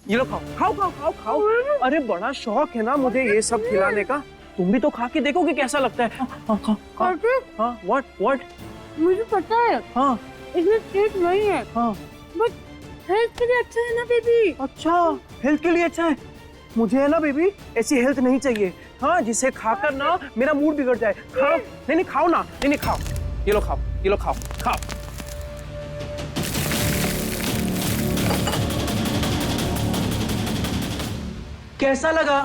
ये लो खाओ खाओ खाओ खाओ खाओ। अरे बड़ा शौक है ना मुझे ये सब खिलाने का, तुम भी तो खा के देखो कि कैसा लगता है। हाँ हाँ हाँ। व्हाट? मुझे पता है हाँ इसमें टेस्ट नहीं है, हाँ। बट हेल्थ के लिए अच्छा है ना बेबी। अच्छा, हेल्थ के लिए अच्छा है। मुझे है ना बेबी ऐसी हेल्थ नहीं चाहिए, हाँ, जिसे खाकर ना मेरा मूड बिगड़ जाए। खाओ, नहीं खाओ ना, नहीं खाओ। ये लो खाओ, ये लो खाओ खाओ। कैसा लगा?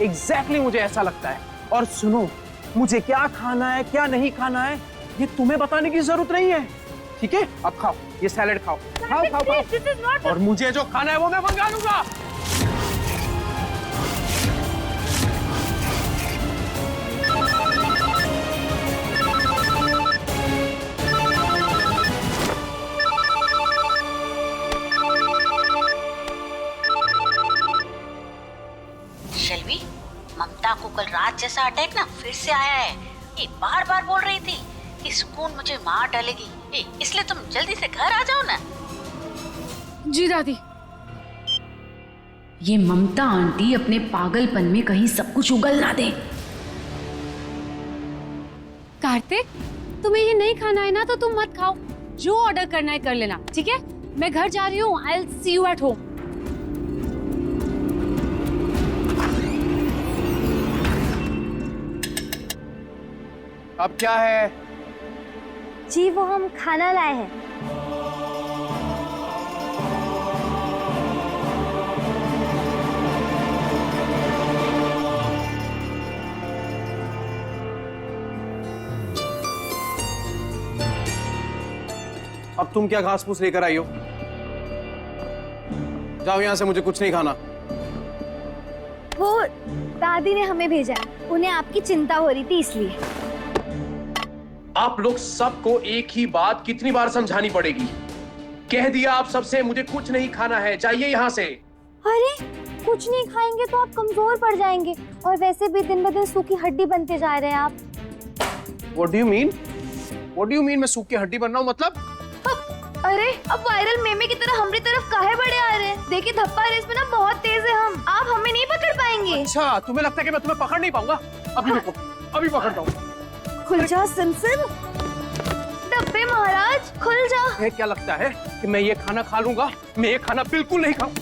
एग्जैक्टली मुझे ऐसा लगता है। और सुनो, मुझे क्या खाना है क्या नहीं खाना है ये तुम्हें बताने की जरूरत नहीं है, ठीक है? अब खाओ, ये सैलेड खाओ खाओ खाओ खाओ। और मुझे जो खाना है वो मैं मंगा लूंगा। शैलवी, ममता को कल रात जैसा अटैक ना फिर से आया है। ये बार बार बोल रही थी कि सुकून मुझे मार डालेगी, इसलिए तुम जल्दी से घर आ जाओ ना। जी दादी। ये ममता आंटी अपने पागलपन में कहीं सब कुछ उगल ना दे। कार्तिक, तुम्हें ये नहीं खाना है ना तो तुम मत खाओ, जो ऑर्डर करना है कर लेना, ठीक है? मैं घर जा रही हूँ, I will see you at home. अब क्या है? जी वो हम खाना लाए हैं। अब तुम क्या घास फूस लेकर आई हो? जाओ यहाँ से, मुझे कुछ नहीं खाना। वो दादी ने हमें भेजा है, उन्हें आपकी चिंता हो रही थी इसलिए। आप लोग सबको एक ही बात कितनी बार समझानी पड़ेगी? कह दिया आप सबसे, मुझे कुछ नहीं खाना है, जाइए यहाँ से। अरे कुछ नहीं खाएंगे तो आप कमजोर पड़ जाएंगे, और वैसे भी दिन ब दिन सूखी हड्डी बनते जा रहे हैं आप। What do you mean? What do you mean मैं सूखी हड्डी बन रहा हूँ मतलब? अरे अब वायरल मेमे की तरह हमारी तरफ काहे बड़े आ रहे हैं? देखिए धप्पा रेस में ना बहुत तेज है हम, आप हमें नहीं पकड़ पाएंगे। अच्छा, तुम्हें लगता है कि मैं तुम्हें पकड़ नहीं पाऊंगा? अभी रुको, अभी पकड़ता हूँ। खुल जा सिमसिम। डब्बे महाराज खुल जा। ये क्या लगता है कि मैं ये खाना खा लूंगा? मैं ये खाना बिल्कुल नहीं खाऊं।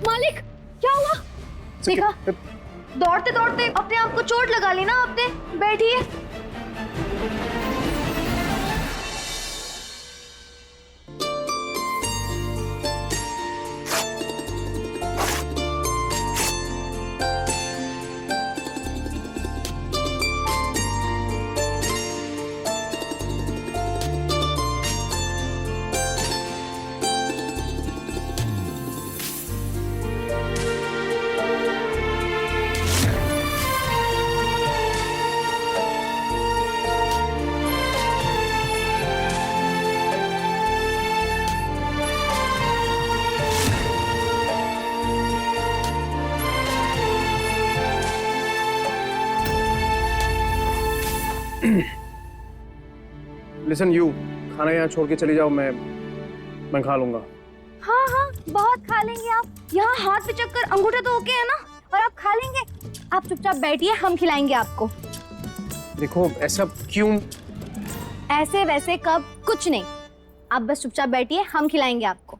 मालिक क्या हुआ? देखा, दौड़ते दौड़ते अपने आप को चोट लगा ली ना आपने। बैठिए। लिसन यू, खाना यहाँ छोड़ के चली जाओ, मैं खा लूंगा। हाँ हाँ बहुत खा लेंगे आप, यहाँ हाथ पे चक्कर अंगूठा तो ओके है ना, और आप खा लेंगे। आप चुपचाप बैठिए, हम खिलाएंगे आपको। देखो ऐसा क्यों? ऐसे वैसे कब कुछ नहीं, आप बस चुपचाप बैठिए, हम खिलाएंगे आपको।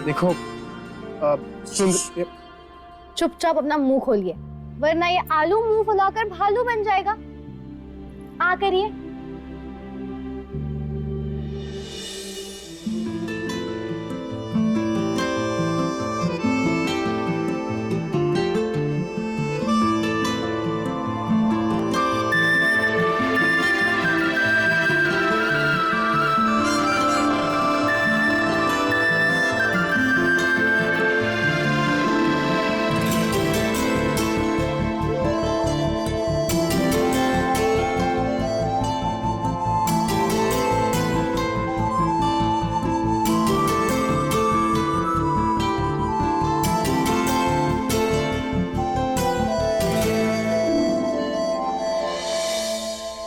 देखो चुपचाप अपना मुंह खोलिए, वरना ये आलू मुंह फुलाकर भालू बन जाएगा। आ करिए।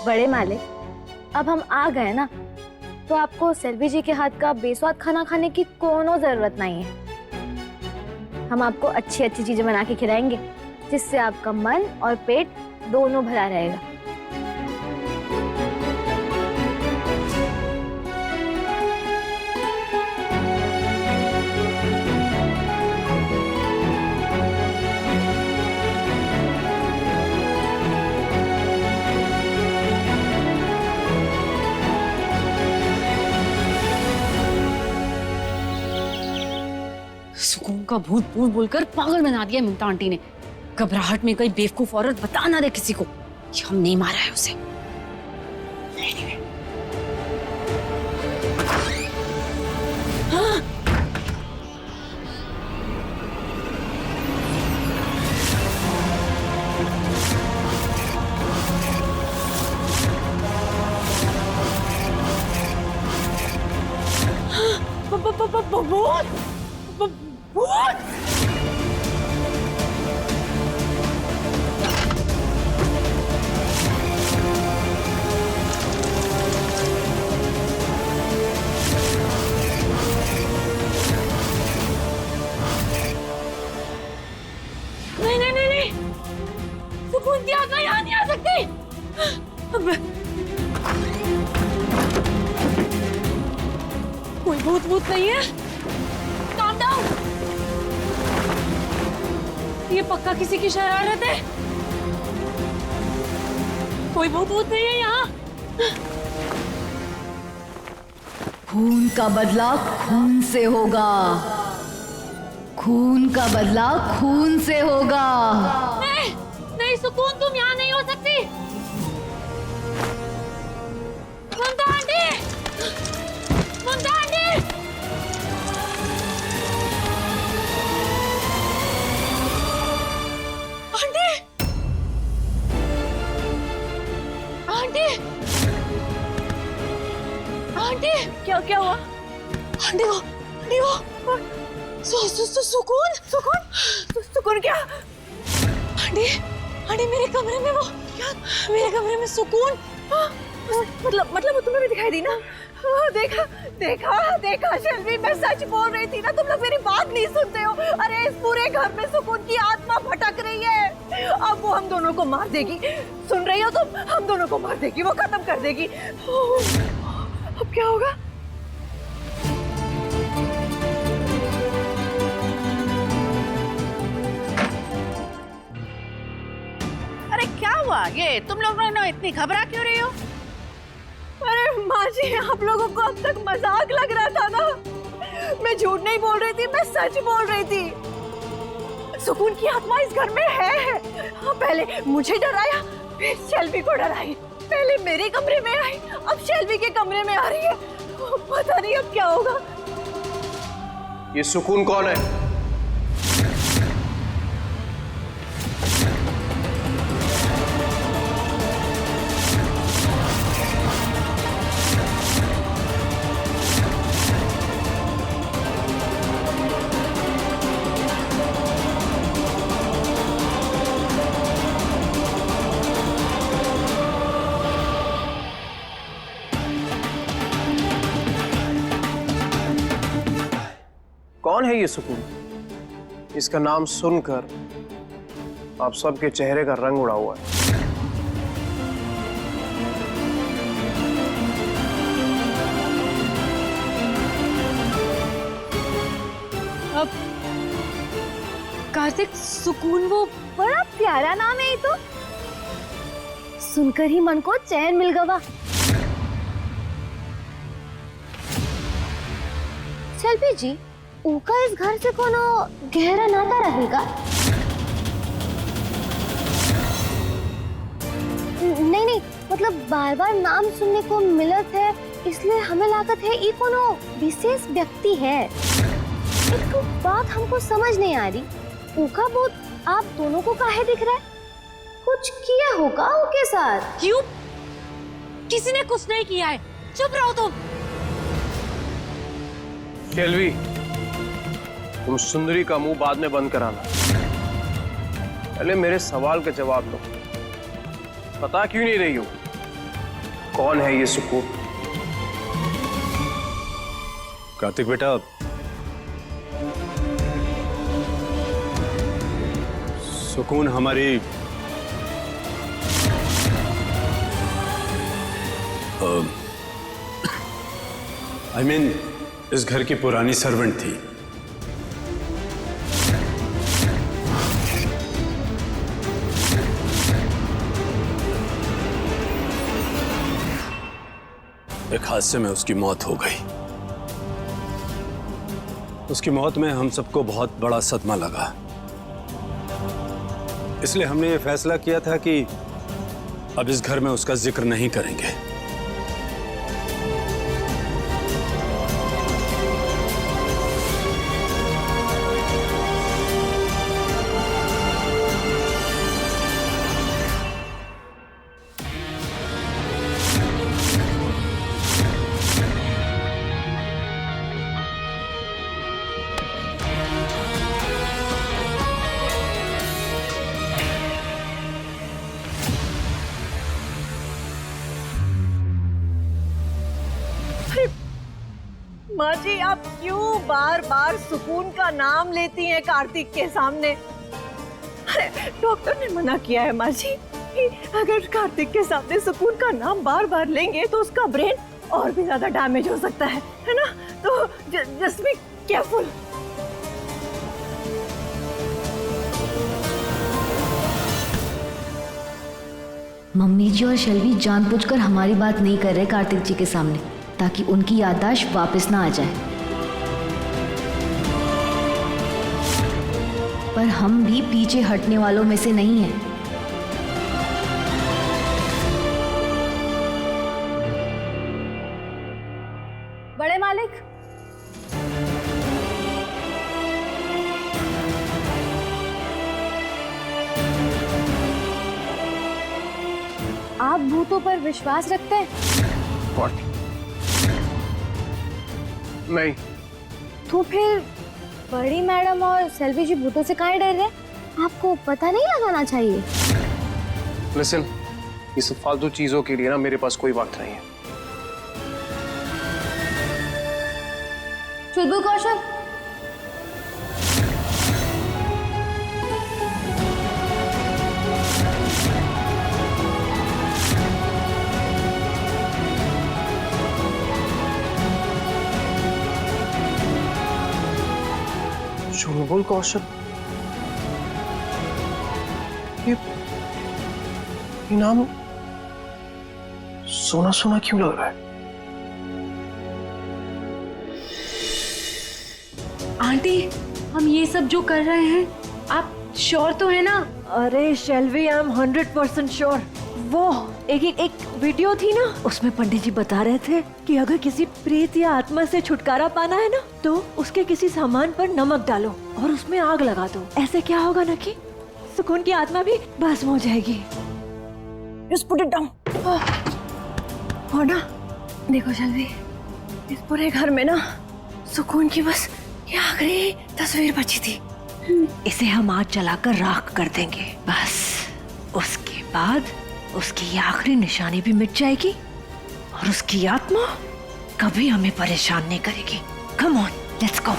बड़े मालिक, अब हम आ गए ना, तो आपको सेल्वी जी के हाथ का बेस्वाद खाना खाने की कोनो जरूरत नहीं है। हम आपको अच्छी अच्छी चीजें बना के खिलाएंगे, जिससे आपका मन और पेट दोनों भरा रहेगा। सुकून का भूत भूत बोलकर पागल बना दिया ममता आंटी ने। घबराहट में कोई बेवकूफ औरत बता ना दे किसी को कि हम नहीं मारा है उसे। हाँ। भूत! नहीं, सुकून की आत्मा यहाँ नहीं आ सकती। कोई भूत नहीं है। Calm down। ये पक्का किसी की शरारत है। कोई भूत नहीं है यहाँ। खून का बदला खून से होगा, खून का बदला खून से होगा। नहीं सुकून, तुम यहाँ नहीं हो सकती। ममता आंटी, ममता आंटी। आंटी, आंटी, आंटी, क्या हुआ? आंटी वो सुकून क्या? आंटी मेरे कमरे में वो क्या? मेरे कमरे में सुकून? मतलब वो तुम्हें भी दिखाई दी ना? देखा शेल्वी, मैं सच बोल रही थी ना, तुम लोग मेरी बात नहीं सुनते हो। अरे इस पूरे घर में सुकून की आत्मा भटक रही है। अब वो हम दोनों को मार देगी। सुन रही हो तुम? हम दोनों को मार देगी, वो खत्म कर देगी। अब क्या होगा? अरे क्या हुआ? ये तुम लोग इतनी घबरा क्यों रही हो? अरे माँ जी, आप लोगों को अब तक मजाक लग रहा था ना। मैं झूठ नहीं बोल रही थी, मैं सच बोल रही थी। सुकून की आत्मा इस घर में है। हाँ, पहले मुझे डराया, फिर शेल्वी को डराई। पहले मेरे कमरे में आई, अब शेल्वी के कमरे में आ रही है। पता नहीं अब क्या होगा। ये सुकून कौन है? कौन है ये सुकून? इसका नाम सुनकर आप सबके चेहरे का रंग उड़ा हुआ है। अब कार्तिक, सुकून वो बड़ा प्यारा नाम है ये तो। सुनकर ही मन को चैन मिल गवा। शेल्वी जी, उनका इस घर से कोनो गहरा नाता रहेगा? नहीं, मतलब बार बार नाम सुनने को मिलत है, इसलिए हमें लागत है ये कोनो विशेष व्यक्ति है। एक बात हमको समझ नहीं आ रही, उनका भूत आप दोनों को काहे दिख रहा है? कुछ किया होगा उनके साथ? क्यों? किसी ने कुछ नहीं किया है, चुप रहो तुम। शेल्वी, तुम सुंदरी का मुंह बाद में बंद कराना, पहले मेरे सवाल का जवाब दो। बता क्यों नहीं रही हो? कौन है ये सुकून? कार्तिक बेटा, सुकून हमारी I mean, इस घर की पुरानी सर्वेंट थी। एक हादसे में उसकी मौत हो गई। उसकी मौत में हम सबको बहुत बड़ा सदमा लगा, इसलिए हमने ये फैसला किया था कि अब इस घर में उसका जिक्र नहीं करेंगे। माँ जी, आप क्यों बार बार सुकून का नाम लेती हैं कार्तिक के सामने? अरे डॉक्टर ने मना किया है माँ जी कि अगर कार्तिक के सामने सुकून का नाम बार बार लेंगे तो उसका ब्रेन और भी ज्यादा डैमेज हो सकता है ना? तो जस्ट बी केयरफुल। मम्मी जी और शैलवी जानबूझकर हमारी बात नहीं कर रहे कार्तिक जी के सामने, ताकि उनकी याददाश्त वापस ना आ जाए। पर हम भी पीछे हटने वालों में से नहीं हैं। बड़े मालिक, आप भूतों पर विश्वास रखते हैं? What? नहीं। तो फिर बड़ी मैडम और सेल्वी जी भूतों से काहे डर रहे? आपको पता नहीं लगाना चाहिए। लिसन, ये सब फालतू चीजों के लिए ना मेरे पास कोई वक्त नहीं है। चुलबुल कौशल, चुलबुल कौशल, ये नाम सोना सोना क्यों लग रहा है? आंटी, हम ये सब जो कर रहे हैं, आप श्योर तो है ना? अरे शेल्वी, आई एम 100% श्योर। वो एक वीडियो थी ना, उसमें पंडित जी बता रहे थे कि अगर किसी प्रेत या आत्मा से छुटकारा पाना है ना, तो उसके किसी सामान पर नमक डालो और उसमें आग लगा दो। ऐसे क्या होगा ना कि सुकून की आत्मा भी भस्म हो जाएगी। Just put it down। और ना देखो शेल्वी, इस पूरे घर में ना सुकून की बस ये आखिरी तस्वीर बची थी। इसे हम आज जलाकर राख कर देंगे। बस उसके बाद उसकी ये आखिरी निशानी भी मिट जाएगी और उसकी आत्मा कभी हमें परेशान नहीं करेगी। Come on, let's go.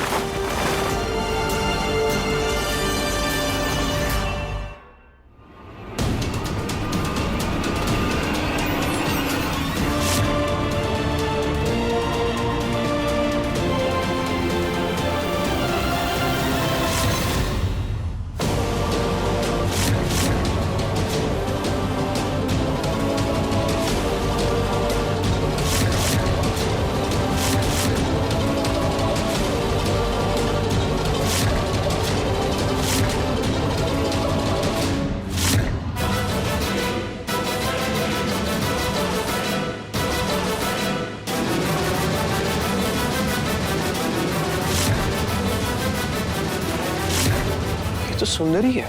तो सुंदरी है।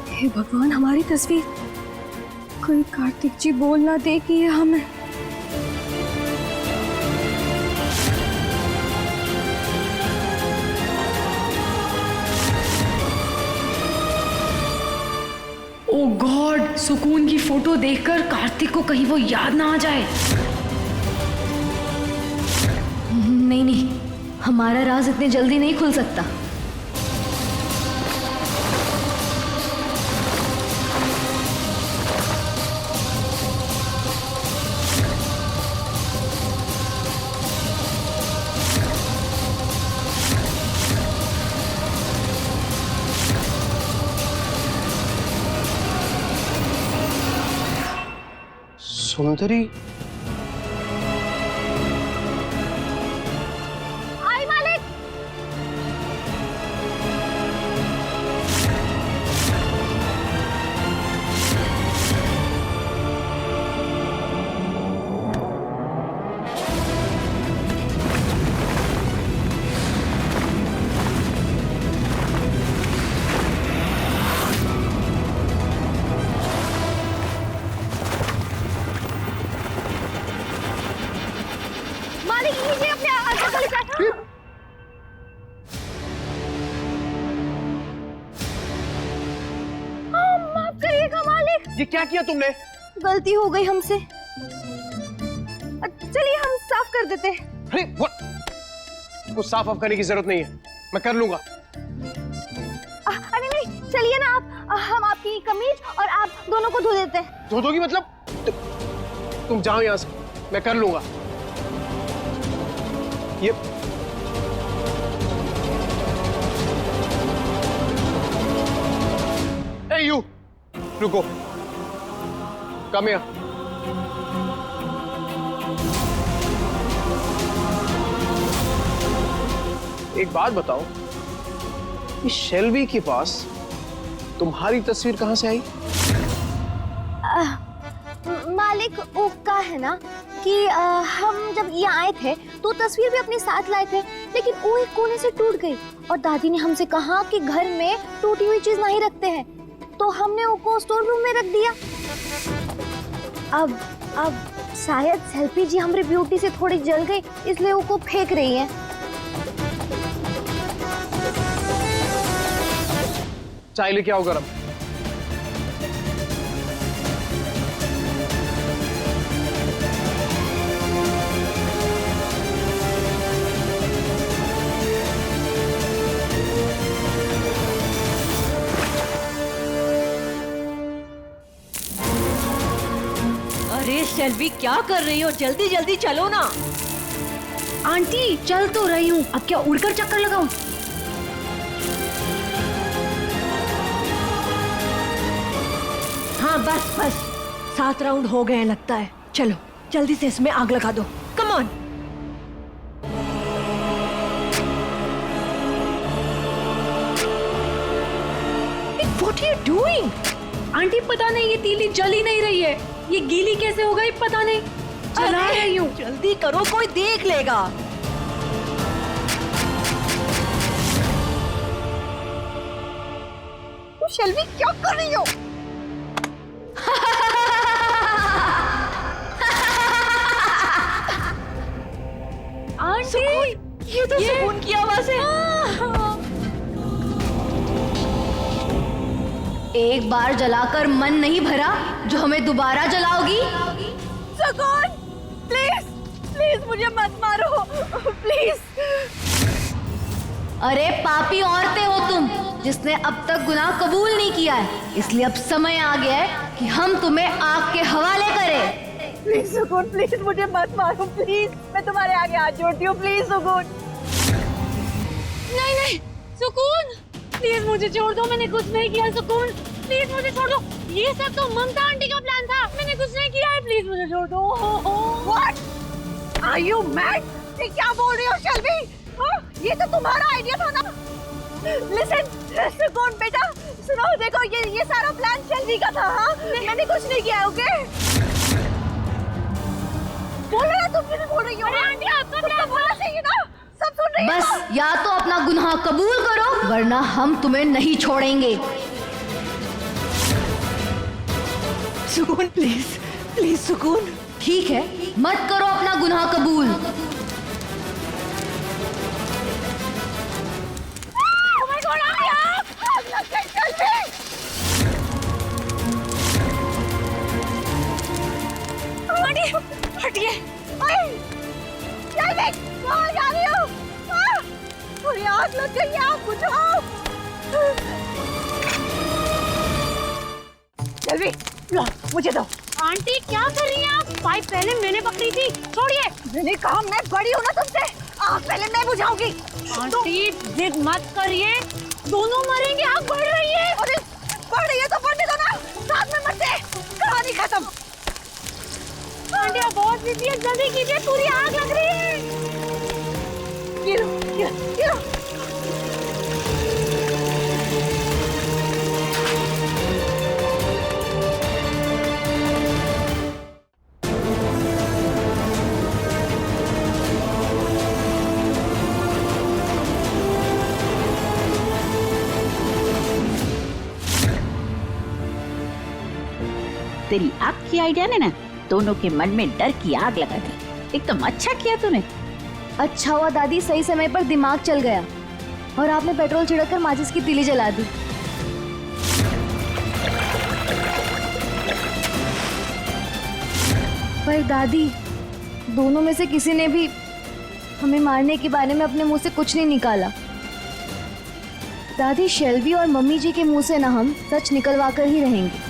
हे भगवान, हमारी तस्वीर कोई कार्तिक जी बोल ना दे कि ये हमें। ओ गॉड, सुकून की फोटो देखकर कार्तिक को कहीं वो याद ना आ जाए। नहीं नहीं, हमारा राज इतने जल्दी नहीं खुल सकता। सुंदरी, आई मालिक। मालिक लीजिए अपने अंदर चले जाए। माफ करिएगा मालिक, ये क्या किया तुमने? गलती हो गई हमसे। चलिए हम साफ कर देते हैं। अरे कुछ साफ ऑफ करने की जरूरत नहीं है, मैं कर लूंगा। अरे नहीं, चलिए ना आप, हम आपकी कमीज और आप दोनों को धो देते हैं। धो दोगी मतलब? तुम जाओ यहाँ से, मैं कर लूंगा। ये ए यू, रुको, कम हियर। एक बात बताओ, इस शेल्वी के पास तुम्हारी तस्वीर कहां से आई? मालिक वो का है ना कि हम जब यहाँ आए थे तो तस्वीर भी अपने साथ लाए थे, लेकिन वो एक कोने से टूट गई और दादी ने हमसे कहा कि घर में टूटी हुई चीज नहीं रखते हैं, तो हमने उसको स्टोर रूम में रख दिया। अब शायद सेल्फी जी हमारी ब्यूटी से थोड़ी जल गई, इसलिए वो फेंक रही है। चाय लेके आओ गरम। अरे शेल्वी क्या कर रही हो? जल्दी जल्दी चलो ना। आंटी चल तो रही हूँ, अब क्या उड़कर चक्कर लगाऊं? हाँ बस बस, 7 राउंड हो गए हैं लगता है। चलो जल्दी से इसमें आग लगा दो। Come on. What are you doing? Aunty पता नहीं ये तीली जल ही नहीं रही है, ये गीली कैसे हो गई पता नहीं। चला रही हूँ। जल्दी करो, कोई देख लेगा। शेल्वी क्या कर रही हो? आंटी ये तो सुकून की आवाज है। एक बार जलाकर मन नहीं भरा जो हमें दोबारा जलाओगी? सुकून, प्लीज प्लीज मुझे मत मारो, प्लीज। अरे पापी औरतें हो तुम, जिसने अब तक गुनाह कबूल नहीं किया है, इसलिए अब समय आ गया है कि हम तुम्हें आग के हवाले करें। प्लीज सुकून, प्लीज मुझे मत मारो, प्लीज। मैं तुम्हारे आगे हाथ जोड़ती हूँ, प्लीज सुकून। नहीं नहीं सुकून, प्लीज मुझे छोड़ दो, मैंने कुछ नहीं किया। सुकून प्लीज मुझे छोड़ दो, ये सब तो ममता आंटी का प्लान था, मैंने कुछ नहीं किया है, प्लीज मुझे छोड़ दो। What? Are you mad? ये क्या बोल रही हो शेल्वी? हाँ, ये तो तुम्हारा आइडिया था ना। Listen, सुकून बेटा, सुनो, देखो ये सारा प्लान शेल्वी का था। हाँ, मैंने कुछ नहीं किया, ओके? बोल रहा तुम भी बोल रही हो। अरे आंटी आपका प्लान बोलना चाहिए ना, सब सुन रही हो। बस या तो अपना गुनाह कबूल करो, वरना हम तुम्हें नहीं छोड़ेंगे। सुकून प्लीज प्लीज सुकून। ठीक है, मत करो अपना गुनाह कबूल। Oh my God, आग लग गई शेल्वी। आग लग गई है, आग बुझाओ। सेल्वी, लो मुझे दो। आंटी क्या कर रही हैं आप? पाइप पहले मैंने पकड़ी थी, छोड़िए। मैंने कहा मैं बड़ी हूँ ना तुमसे, आग पहले मैं बुझाऊंगी। आंटी जिद मत करिए, दोनों मरेंगे, आग बढ़ रही है। अरे बढ़ रही है तो बढ़ने दो ना, साथ में मरते, कहानी खत्म। आंटी आप बहुत बिजी है, जल्दी कीजिए, पूरी आग लग रही है। ये लो, ये लो, ये लो। तेरी आग की आइडिया ने ना दोनों के मन में डर की आग लगा दी। एकदम अच्छा किया तूने। अच्छा हुआ दादी सही समय पर दिमाग चल गया और आपने पेट्रोल छिड़ककर माचिस की तीली जला दी। पर दादी, दोनों में से किसी ने भी हमें मारने के बारे में अपने मुंह से कुछ नहीं निकाला। दादी, शेल्वी और मम्मी जी के मुंह से ना हम सच निकलवा कर ही रहेंगे।